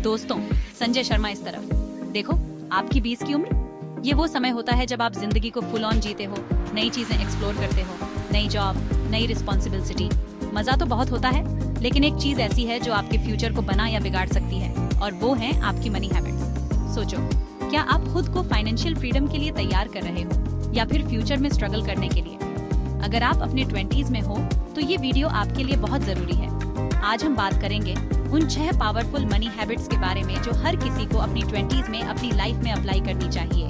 दोस्तों, संजय शर्मा इस तरफ। देखो, आपकी 20 की उम्र, ये वो समय होता है जब आप जिंदगी को फुल ऑन जीते हो, नई चीजें एक्सप्लोर करते हो, नई जॉब, नई रिस्पॉन्सिबिलिटी। मजा तो बहुत होता है, लेकिन एक चीज ऐसी है जो आपके फ्यूचर को बना या बिगाड़ सकती है, और वो है आपकी मनी हैबिट्स। सोचो, क्या आप खुद को फाइनेंशियल फ्रीडम के लिए तैयार कर रहे हो या फिर फ्यूचर में स्ट्रगल करने के लिए? अगर आप अपने 20s में हो तो ये वीडियो आपके लिए बहुत जरूरी है। आज हम बात करेंगे उन 6 पावरफुल मनी हैबिट्स के बारे में जो हर किसी को अपनी 20s में अपनी लाइफ में अप्लाई करनी चाहिए।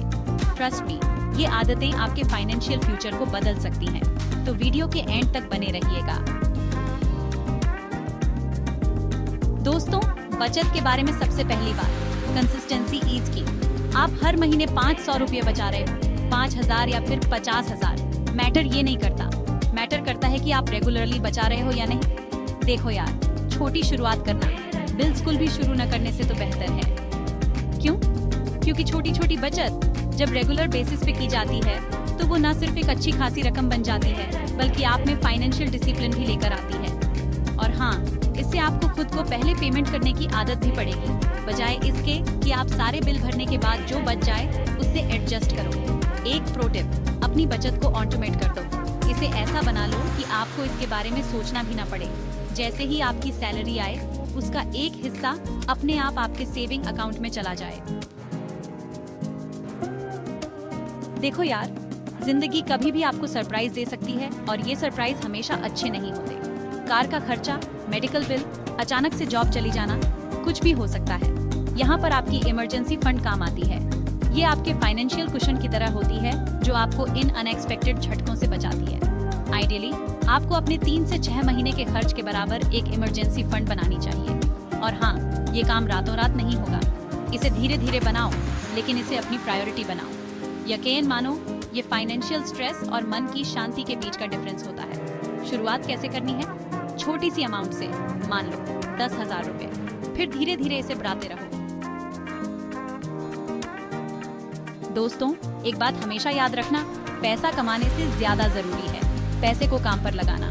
ट्रस्ट मी, ये आदतें आपके फाइनेंशियल फ्यूचर को बदल सकती हैं, तो वीडियो के एंड तक बने रहिएगा। दोस्तों, बचत के बारे में सबसे पहली बात, कंसिस्टेंसी इज की। आप हर महीने 500 रुपये बचा रहे हो, 5000 या फिर 50,000, मैटर ये नहीं करता। मैटर करता है कि आप रेगुलरली बचा रहे हो या नहीं। देखो यार, छोटी शुरुआत करना बिल स्कूल भी शुरू न करने से तो बेहतर है। क्यों? क्योंकि छोटी छोटी बचत जब रेगुलर बेसिस पे की जाती है तो वो न सिर्फ एक अच्छी खासी रकम बन जाती है, बल्कि आप में फाइनेंशियल डिसिप्लिन भी लेकर आती है। और हाँ, इससे आपको खुद को पहले पेमेंट करने की आदत भी पड़ेगी, बजाय इसके कि आप सारे बिल भरने के बाद जो बच जाए उससे एडजस्ट करो। एक प्रो टिप, अपनी बचत को ऑटोमेट कर दो। इसे ऐसा बना लो कि आपको इसके बारे में सोचना भी ना पड़े। जैसे ही आपकी सैलरी आए, उसका एक हिस्सा अपने आप आपके सेविंग अकाउंट में चला जाए। देखो यार, जिंदगी कभी भी आपको सरप्राइज दे सकती है, और ये सरप्राइज हमेशा अच्छे नहीं होते। कार का खर्चा, मेडिकल बिल, अचानक से जॉब चली जाना, कुछ भी हो सकता है। यहाँ पर आपकी इमरजेंसी फंड काम आती है। ये आपके फाइनेंशियल कुशन की तरह होती है, जो आपको इन अनएक्सपेक्टेड झटकों से बचाती है। आइडियली आपको अपने 3 से 6 महीने के खर्च के बराबर एक इमरजेंसी फंड बनानी चाहिए। और हाँ, ये काम रातों रात नहीं होगा। इसे धीरे धीरे बनाओ, लेकिन इसे अपनी प्रायोरिटी बनाओ। यकीन मानो, ये फाइनेंशियल स्ट्रेस और मन की शांति के बीच का डिफरेंस होता है। शुरुआत कैसे करनी है? छोटी सी अमाउंट से, मान लो 10,000 रुपए, फिर धीरे धीरे इसे बढ़ाते रहो। दोस्तों, एक बात हमेशा याद रखना, पैसा कमाने से ज्यादा जरूरी है पैसे को काम पर लगाना,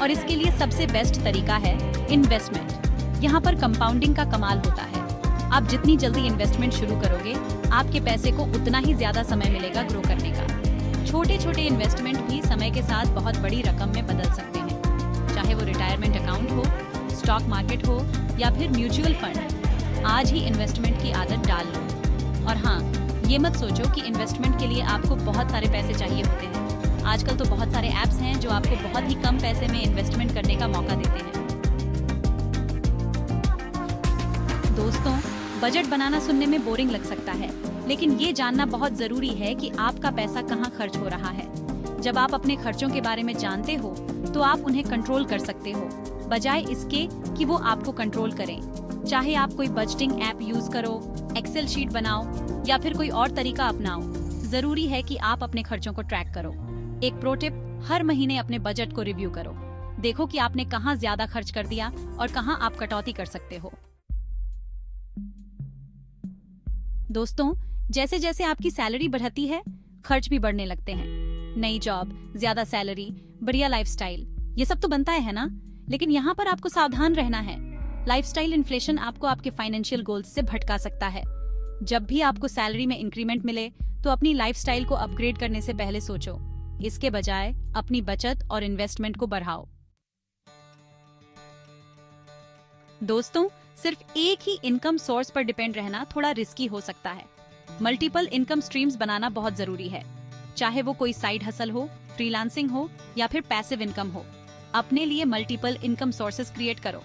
और इसके लिए सबसे बेस्ट तरीका है इन्वेस्टमेंट। यहाँ पर कंपाउंडिंग का कमाल होता है। आप जितनी जल्दी इन्वेस्टमेंट शुरू करोगे, आपके पैसे को उतना ही ज्यादा समय मिलेगा ग्रो करने का। छोटे छोटे इन्वेस्टमेंट भी समय के साथ बहुत बड़ी रकम में बदल सकते हैं, चाहे वो रिटायरमेंट अकाउंट हो, स्टॉक मार्केट हो या फिर म्यूचुअल फंड। आज ही इन्वेस्टमेंट की आदत डाल लो। और हाँ, ये मत सोचो कि इन्वेस्टमेंट के लिए आपको बहुत सारे पैसे चाहिए होते हैं। आजकल तो बहुत सारे ऐप्स हैं जो आपको बहुत ही कम पैसे में इन्वेस्टमेंट करने का मौका देते हैं। दोस्तों, बजट बनाना सुनने में बोरिंग लग सकता है, लेकिन ये जानना बहुत जरूरी है कि आपका पैसा कहाँ खर्च हो रहा है। जब आप अपने खर्चों के बारे में जानते हो तो आप उन्हें कंट्रोल कर सकते हो, बजाय इसके कि वो आपको कंट्रोल करें। चाहे आप कोई बजटिंग ऐप यूज करो, एक्सेल शीट बनाओ या फिर कोई और तरीका अपनाओ, जरूरी है कि आप अपने खर्चों को ट्रैक करो। एक प्रो टिप, हर महीने अपने बजट को रिव्यू करो। देखो कि आपने कहाँ ज्यादा खर्च कर दिया और कहाँ आप कटौती कर सकते हो। दोस्तों, जैसे जैसे आपकी सैलरी बढ़ती है, खर्च भी बढ़ने लगते हैं। नई जॉब, ज्यादा सैलरी, बढ़िया लाइफस्टाइल, ये सब तो बनता है ना? लेकिन यहाँ पर आपको सावधान रहना है। लाइफस्टाइल इन्फ्लेशन आपको आपके फाइनेंशियल गोल्स से भटका सकता है। जब भी आपको सैलरी में इंक्रीमेंट मिले तो अपनी लाइफस्टाइल को अपग्रेड करने से पहले सोचो। इसके बजाय अपनी बचत और इन्वेस्टमेंट को बढ़ाओ। दोस्तों, सिर्फ एक ही इनकम सोर्स पर डिपेंड रहना थोड़ा रिस्की हो सकता है। मल्टीपल इनकम स्ट्रीम्स बनाना बहुत जरूरी है, चाहे वो कोई साइड हसल हो, फ्रीलांसिंग हो या फिर पैसिव इनकम हो। अपने लिए मल्टीपल इनकम सोर्सेज क्रिएट करो।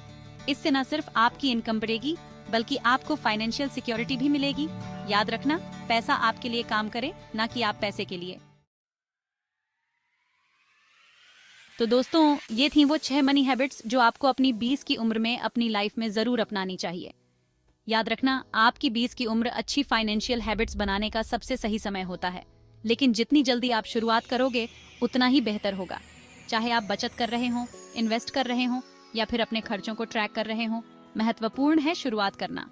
इससे न सिर्फ आपकी इनकम बढ़ेगी, बल्कि आपको फाइनेंशियल सिक्योरिटी भी मिलेगी। याद रखना, पैसा आपके लिए काम करे, ना कि आप पैसे के लिए। तो दोस्तों, ये थी वो 6 मनी हैबिट्स जो आपको अपनी 20 की उम्र में अपनी लाइफ में जरूर अपनानी चाहिए। याद रखना, आपकी 20 की उम्र अच्छी फाइनेंशियल हैबिट्स बनाने का सबसे सही समय होता है, लेकिन जितनी जल्दी आप शुरुआत करोगे उतना ही बेहतर होगा। चाहे आप बचत कर रहे हो, इन्वेस्ट कर रहे हो या फिर अपने खर्चों को ट्रैक कर रहे हो, महत्वपूर्ण है शुरुआत करना।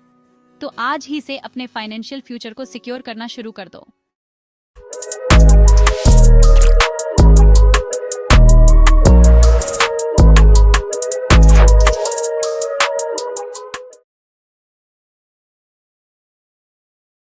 तो आज ही से अपने फाइनेंशियल फ्यूचर को सिक्योर करना शुरू कर दो।